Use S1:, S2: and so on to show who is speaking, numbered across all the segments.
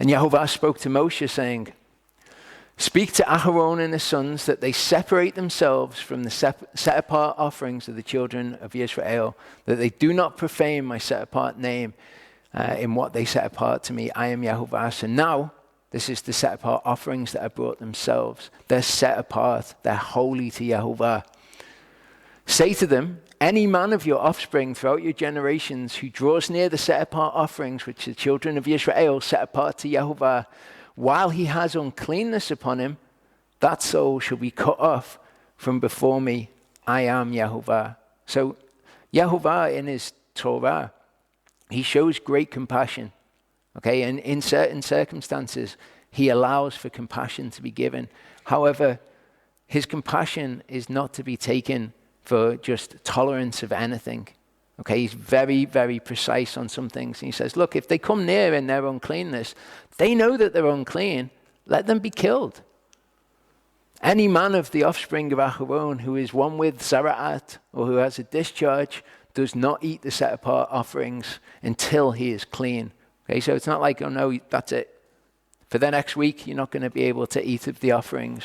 S1: And Yehova spoke to Moshe, saying, speak to Aharon and his sons that they separate themselves from the set-apart offerings of the children of Israel, that they do not profane my set-apart name in what they set apart to me. I am Yehova. So now, this is the set-apart offerings that I brought themselves. They're set apart. They're holy to Yehova. Say to them, any man of your offspring throughout your generations who draws near the set-apart offerings which the children of Israel set apart to Yehova, while he has uncleanness upon him, that soul shall be cut off from before me. I am Yehova. So Yehova in his Torah, he shows great compassion. Okay, and in certain circumstances, he allows for compassion to be given. However, his compassion is not to be taken for just tolerance of anything. Okay, he's very, very precise on some things. And he says, look, if they come near in their uncleanness, they know that they're unclean, let them be killed. Any man of the offspring of Aharon who is one with Zara'at or who has a discharge does not eat the set-apart offerings until he is clean. Okay, so it's not like, oh no, that's it. For the next week, you're not going to be able to eat of the offerings.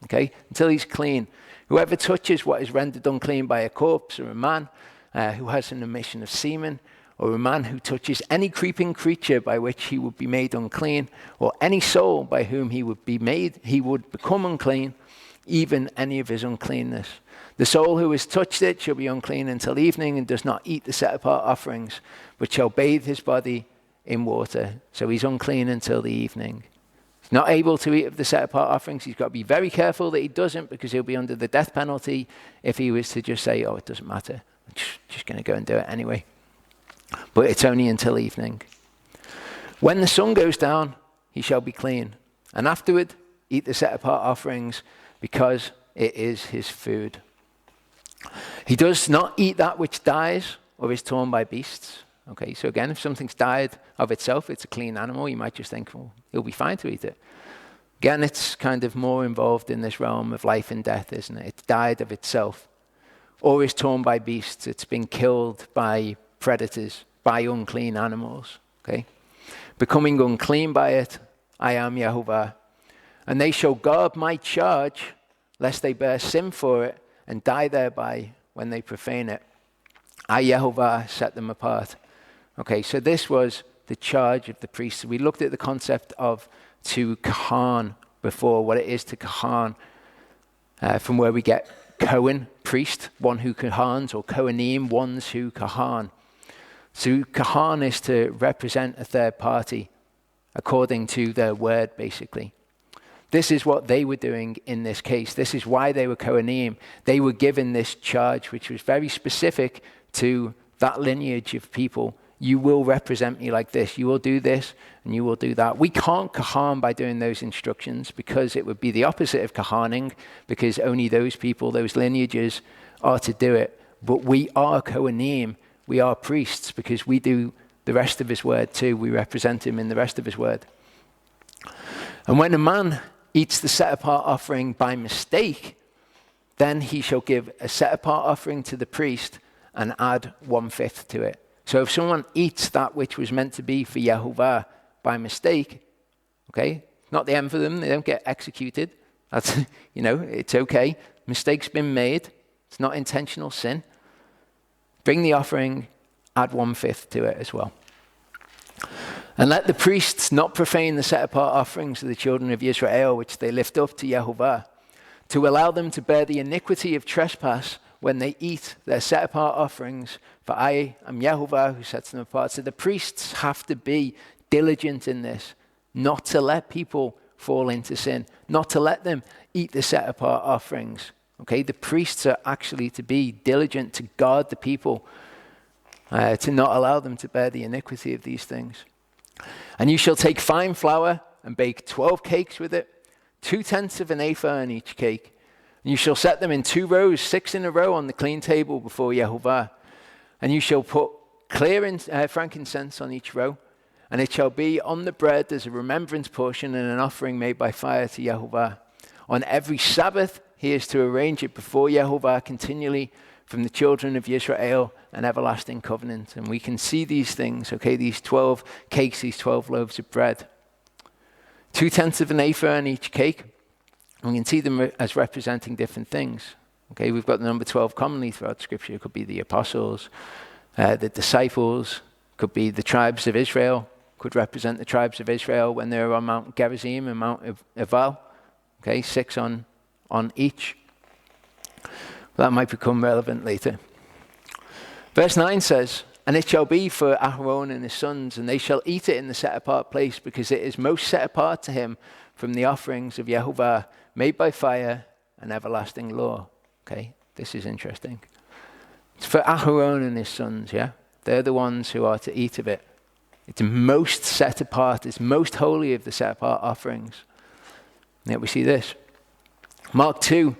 S1: Okay, until he's clean. Whoever touches what is rendered unclean by a corpse or a man who has an emission of semen, or a man who touches any creeping creature by which he would be made unclean, or any soul by whom he would become unclean, even any of his uncleanness. The soul who has touched it shall be unclean until evening and does not eat the set-apart offerings, but shall bathe his body in water. So he's unclean until the evening. He's not able to eat of the set-apart offerings. He's got to be very careful that he doesn't, because he'll be under the death penalty if he was to just say, oh, it doesn't matter. I'm just going to go and do it anyway. But it's only until evening. When the sun goes down, he shall be clean. And afterward, eat the set-apart offerings, because it is his food. He does not eat that which dies or is torn by beasts. Okay, so again, if something's died of itself, it's a clean animal, you might just think, well, it'll be fine to eat it. Again, it's kind of more involved in this realm of life and death, isn't it? It's died of itself. Or is torn by beasts. It's been killed by predators, by unclean animals. Okay? Becoming unclean by it, I am Yehova. And they shall guard my charge, lest they bear sin for it and die thereby when they profane it. I, Yehova, set them apart. Okay, so this was the charge of the priests. We looked at the concept of to kahan before, what it is to kahan, from where we get Cohen, priest, one who kahans, or Kohanim, ones who kahan. So kahan is to represent a third party according to their word, basically. This is what they were doing in this case. This is why they were Kohanim. They were given this charge, which was very specific to that lineage of people. You will represent me like this. You will do this, and you will do that. We can't kahan by doing those instructions, because it would be the opposite of kahaning, because only those people, those lineages, are to do it. But we are Kohanim. We are priests, because we do the rest of his word too. We represent him in the rest of his word. And when a man eats the set-apart offering by mistake, then he shall give a set-apart offering to the priest and add 1/5 to it. So if someone eats that which was meant to be for Yehovah by mistake, okay, not the end for them, they don't get executed. That's, it's okay. Mistake's been made. It's not intentional sin. Bring the offering, add 1/5 to it as well. And let the priests not profane the set-apart offerings of the children of Israel, which they lift up to Yehovah, to allow them to bear the iniquity of trespass when they eat their set-apart offerings. For I am Yehovah who sets them apart. So the priests have to be diligent in this, not to let people fall into sin, not to let them eat the set-apart offerings. Okay, the priests are actually to be diligent to guard the people, to not allow them to bear the iniquity of these things. And you shall take fine flour and bake 12 cakes with it, 2/10 of an ephah in each cake. And you shall set them in 2 rows, 6 in a row on the clean table before Yehovah. And you shall put clear frankincense on each row, and it shall be on the bread as a remembrance portion and an offering made by fire to Yehovah. On every Sabbath he is to arrange it before Yehovah continually from the children of Israel, an everlasting covenant. And we can see these things, okay, these 12 cakes, these 12 loaves of bread. 2/10 of an ephah on each cake. And we can see them as representing different things. Okay, we've got the number 12 commonly throughout Scripture. It could be the apostles, the disciples, could be the tribes of Israel, could represent the tribes of Israel when they were on Mount Gerizim and Mount Ebal. Okay, 6 on each. That might become relevant later. Verse 9 says, "And it shall be for Aaron and his sons, and they shall eat it in the set-apart place, because it is most set apart to him from the offerings of Yehova, made by fire, an everlasting law." Okay, this is interesting. It's for Aaron and his sons, yeah? They're the ones who are to eat of it. It's most set apart. It's most holy of the set-apart offerings. And yet we see this. Mark 2,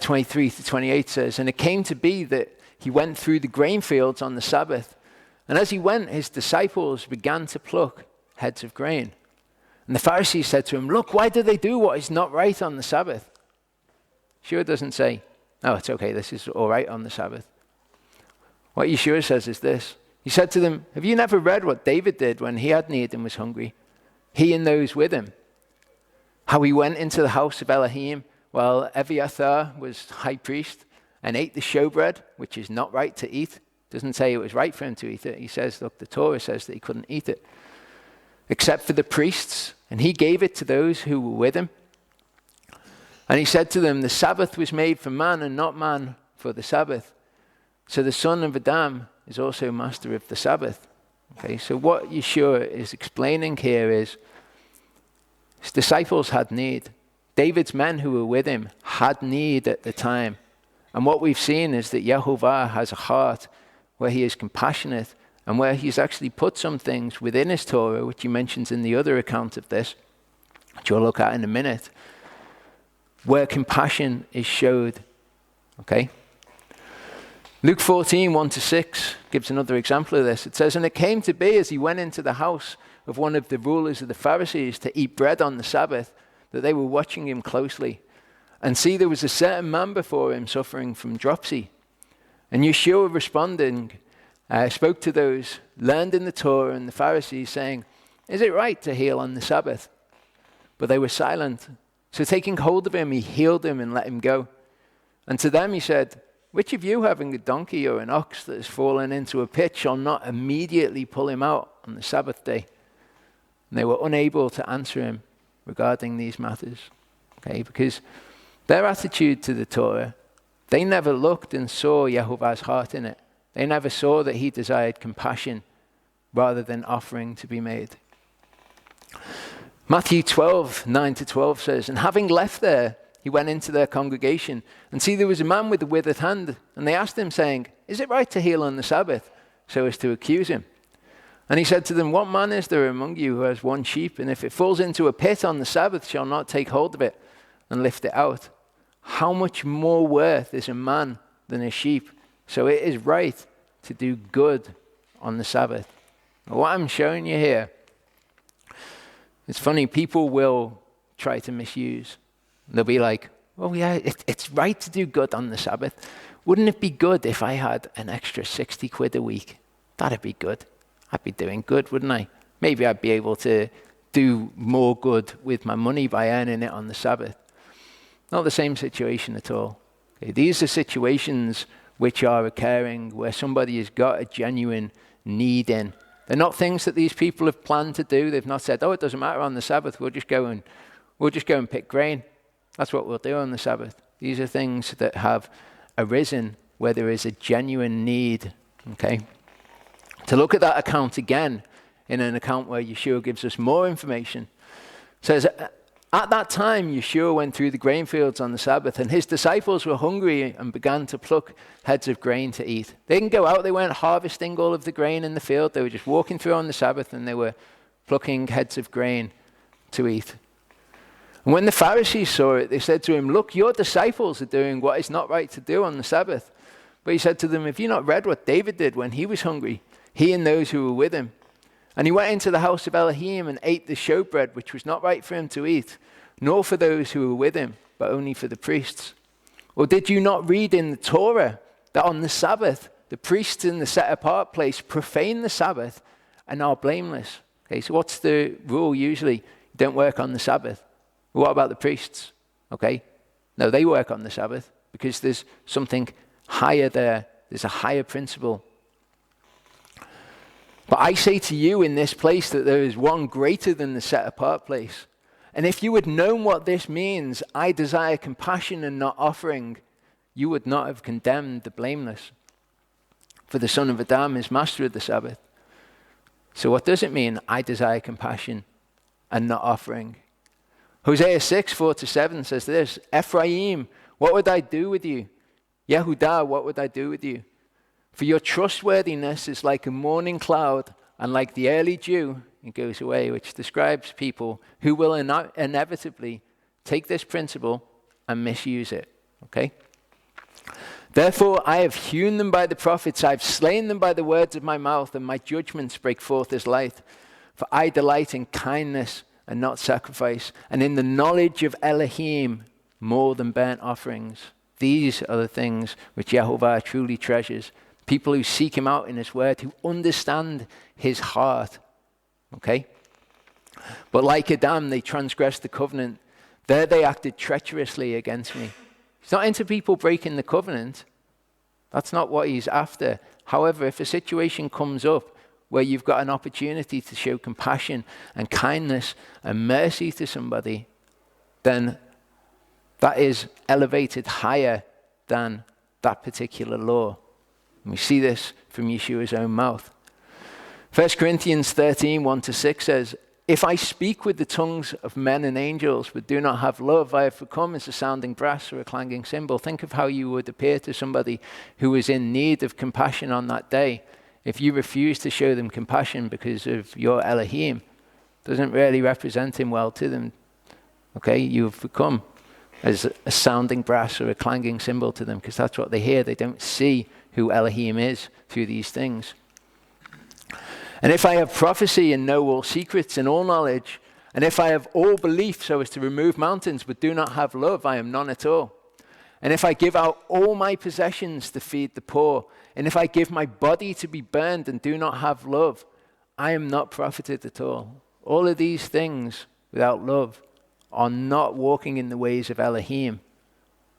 S1: 23 to 28 says, "And it came to be that he went through the grain fields on the Sabbath. And as he went, his disciples began to pluck heads of grain. And the Pharisees said to him, 'Look, why do they do what is not right on the Sabbath?'" Yeshua doesn't say, "Oh, it's okay, this is all right on the Sabbath." What Yeshua says is this. He said to them, "Have you never read what David did when he had need and was hungry? He and those with him. How he went into the house of Elohim while Abiathar was high priest and ate the showbread, which is not right to eat." Doesn't say it was right for him to eat it. He says, look, the Torah says that he couldn't eat it, except for the priests, and he gave it to those who were with him. And he said to them, "The Sabbath was made for man, and not man for the Sabbath. So the son of Adam is also master of the Sabbath." Okay, so what Yeshua is explaining here is his disciples had need. David's men who were with him had need at the time. And what we've seen is that Yehova has a heart where he is compassionate and where he's actually put some things within his Torah, which he mentions in the other account of this, which we'll look at in a minute, where compassion is showed. Okay? Luke 14, 1-6 gives another example of this. It says, "And it came to be as he went into the house of one of the rulers of the Pharisees to eat bread on the Sabbath, that they were watching him closely. And see, there was a certain man before him suffering from dropsy. And Yeshua responding, spoke to those learned in the Torah and the Pharisees, saying, 'Is it right to heal on the Sabbath?' But they were silent. So taking hold of him, he healed him and let him go. And to them he said, 'Which of you, having a donkey or an ox that has fallen into a pit, shall not immediately pull him out on the Sabbath day?' And they were unable to answer him regarding these matters." Okay, because their attitude to the Torah, they never looked and saw Yehovah's heart in it. They never saw that he desired compassion rather than offering to be made. Matthew 12, 9-12 says, "And having left there, he went into their congregation. And see, there was a man with a withered hand. And they asked him, saying, 'Is it right to heal on the Sabbath?' So as to accuse him. And he said to them, 'What man is there among you who has one sheep, and if it falls into a pit on the Sabbath, shall not take hold of it and lift it out? How much more worth is a man than a sheep? So it is right to do good on the Sabbath.'" What I'm showing you here, it's funny, people will try to misuse. They'll be like, "Well, yeah, it's right to do good on the Sabbath. Wouldn't it be good if I had an extra 60 quid a week? That'd be good. I'd be doing good, wouldn't I? Maybe I'd be able to do more good with my money by earning it on the Sabbath." Not the same situation at all. Okay, these are situations which are occurring where somebody has got a genuine need in. They're not things that these people have planned to do. They've not said, "Oh, it doesn't matter on the Sabbath. We'll just go and pick grain. That's what we'll do on the Sabbath." These are things that have arisen where there is a genuine need. Okay. To look at that account again, in an account where Yeshua gives us more information, it says, "At that time, Yeshua went through the grain fields on the Sabbath, and his disciples were hungry and began to pluck heads of grain to eat." They didn't go out, they weren't harvesting all of the grain in the field. They were just walking through on the Sabbath, and they were plucking heads of grain to eat. And when the Pharisees saw it, they said to him, "Look, your disciples are doing what is not right to do on the Sabbath." But he said to them, "Have you not read what David did when he was hungry, he and those who were with him? And he went into the house of Elohim and ate the showbread, which was not right for him to eat, nor for those who were with him, but only for the priests. Or did you not read in the Torah that on the Sabbath, the priests in the set-apart place profane the Sabbath and are blameless?" Okay, so what's the rule usually? You don't work on the Sabbath. What about the priests? Okay, no, they work on the Sabbath because there's something higher there. There's a higher principle. But I say to you in this place that there is one greater than the set apart place. And if you had known what this means, I desire compassion and not offering, you would not have condemned the blameless. For the Son of Adam is master of the Sabbath. So what does it mean? I desire compassion and not offering. Hosea 6, 4-7 says this, Ephraim, what would I do with you? Yehuda, what would I do with you? For your trustworthiness is like a morning cloud and like the early dew, it goes away, which describes people who will inevitably take this principle and misuse it. Okay? Therefore, I have hewn them by the prophets, I have slain them by the words of my mouth, and my judgments break forth as light. For I delight in kindness and not sacrifice, and in the knowledge of Elohim more than burnt offerings. These are the things which Yehova truly treasures. People who seek him out in his word, who understand his heart. Okay? But like Adam, they transgressed the covenant. There they acted treacherously against me. He's not into people breaking the covenant. That's not what he's after. However, if a situation comes up where you've got an opportunity to show compassion and kindness and mercy to somebody, then that is elevated higher than that particular law. And we see this from Yeshua's own mouth. 1 Corinthians 13, 1-6 says, if I speak with the tongues of men and angels, but do not have love, I have become as a sounding brass or a clanging cymbal. Think of how you would appear to somebody who is in need of compassion on that day. If you refuse to show them compassion because of your Elohim, doesn't really represent him well to them. Okay, you've become as a sounding brass or a clanging cymbal to them because that's what they hear. They don't see who Elohim is through these things. And if I have prophecy and know all secrets and all knowledge, and if I have all belief so as to remove mountains but do not have love, I am none at all. And if I give out all my possessions to feed the poor, and if I give my body to be burned and do not have love, I am not profited at all. All of these things without love are not walking in the ways of Elohim.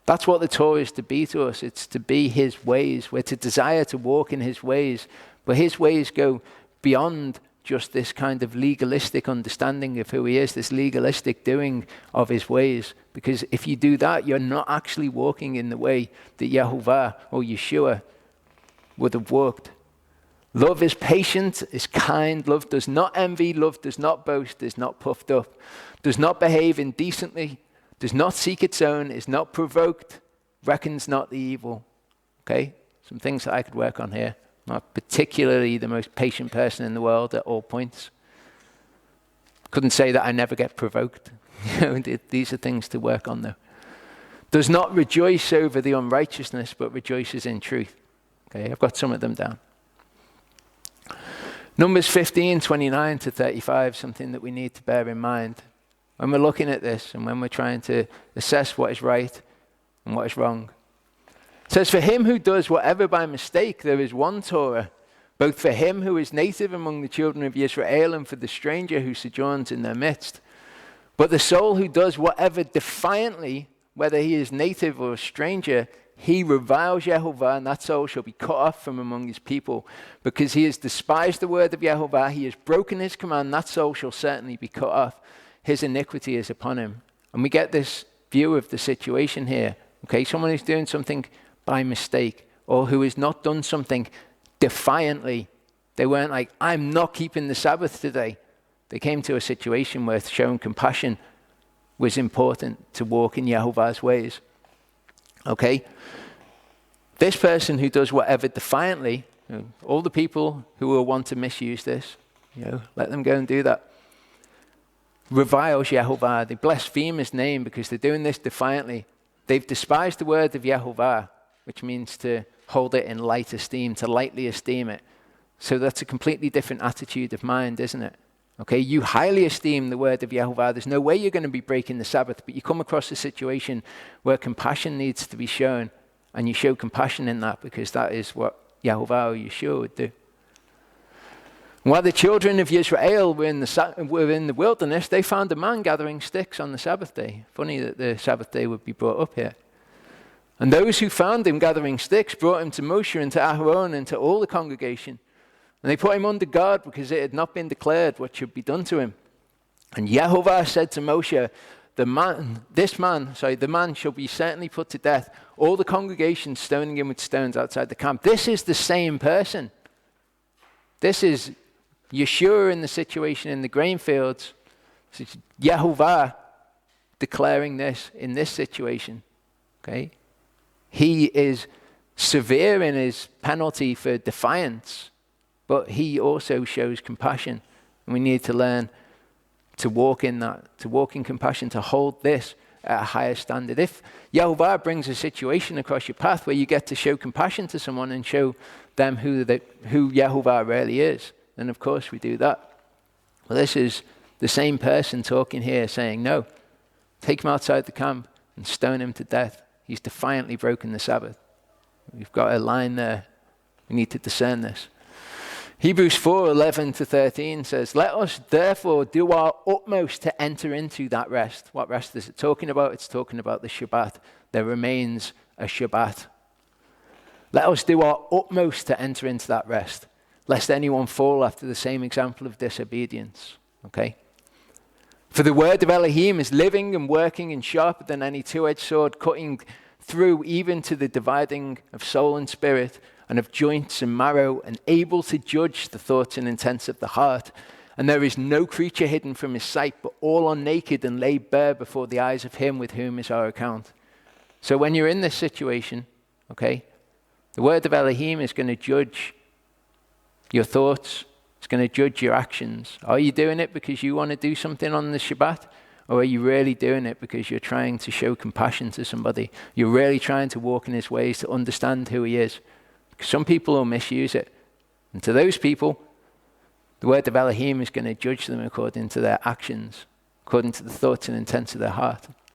S1: That's what the Torah is to be to us. It's to be his ways. We're to desire to walk in his ways. But his ways go beyond just this kind of legalistic understanding of who he is, this legalistic doing of his ways. Because if you do that, you're not actually walking in the way that Yehovah or Yeshua would have walked. Love is patient, is kind. Love does not envy. Love does not boast, is not puffed up, does not behave indecently, does not seek its own, is not provoked, reckons not the evil. Okay? Some things that I could work on here. Not particularly the most patient person in the world at all points. Couldn't say that I never get provoked. These are things to work on though. Does not rejoice over the unrighteousness, but rejoices in truth. Okay, I've got some of them down. Numbers 15, 29-35, something that we need to bear in mind. When we're looking at this and when we're trying to assess what is right and what is wrong. It says, for him who does whatever by mistake, there is one Torah, both for him who is native among the children of Israel and for the stranger who sojourns in their midst. But the soul who does whatever defiantly, whether he is native or a stranger, he reviles Yehovah, and that soul shall be cut off from among his people. Because he has despised the word of Yehovah, he has broken his command, that soul shall certainly be cut off. His iniquity is upon him. And we get this view of the situation here. Okay, someone who's doing something by mistake, or who has not done something defiantly. They weren't like, I'm not keeping the Sabbath today. They came to a situation where showing compassion was important to walk in Yehovah's ways. Okay? This person who does whatever defiantly, all the people who will want to misuse this, let them go and do that. Reviles Yehovah. They blaspheme his name because they're doing this defiantly. They've despised the word of Yehovah, which means to hold it in light esteem, to lightly esteem it. So that's a completely different attitude of mind, isn't it? Okay, you highly esteem the word of Yehovah. There's no way you're going to be breaking the Sabbath, but you come across a situation where compassion needs to be shown, and you show compassion in that because that is what Yehovah or Yeshua would do. While the children of Israel were in the wilderness, they found a man gathering sticks on the Sabbath day. Funny that the Sabbath day would be brought up here. And those who found him gathering sticks brought him to Moshe and to Aaron and to all the congregation. And they put him under guard because it had not been declared what should be done to him. And Yehova said to Moshe, the man shall be certainly put to death. All the congregation stoning him with stones outside the camp. This is the same person. This is Yeshua in the situation in the grain fields. This is Yehova declaring this in this situation. Okay? He is severe in his penalty for defiance, but he also shows compassion. And we need to learn to walk in that, to walk in compassion, to hold this at a higher standard. If Yehova brings a situation across your path where you get to show compassion to someone and show them who Yehova really is, then of course we do that. Well, this is the same person talking here saying, no, take him outside the camp and stone him to death. He's defiantly broken the Sabbath. We've got a line there. We need to discern this. Hebrews 4:11-13 says, let us therefore do our utmost to enter into that rest. What rest is it talking about? It's talking about the Shabbat. There remains a Shabbat. Let us do our utmost to enter into that rest, lest anyone fall after the same example of disobedience. Okay? For the word of Elohim is living and working and sharper than any two-edged sword, cutting through even to the dividing of soul and spirit, and of joints and marrow, and able to judge the thoughts and intents of the heart. And there is no creature hidden from his sight, but all are naked and laid bare before the eyes of him with whom is our account. So when you're in this situation, okay, the word of Elohim is going to judge your thoughts. It's going to judge your actions. Are you doing it because you want to do something on the Shabbat? Or are you really doing it because you're trying to show compassion to somebody? You're really trying to walk in his ways, to understand who he is. Because some people will misuse it. And to those people, the word of Elohim is going to judge them according to their actions, according to the thoughts and intents of their heart.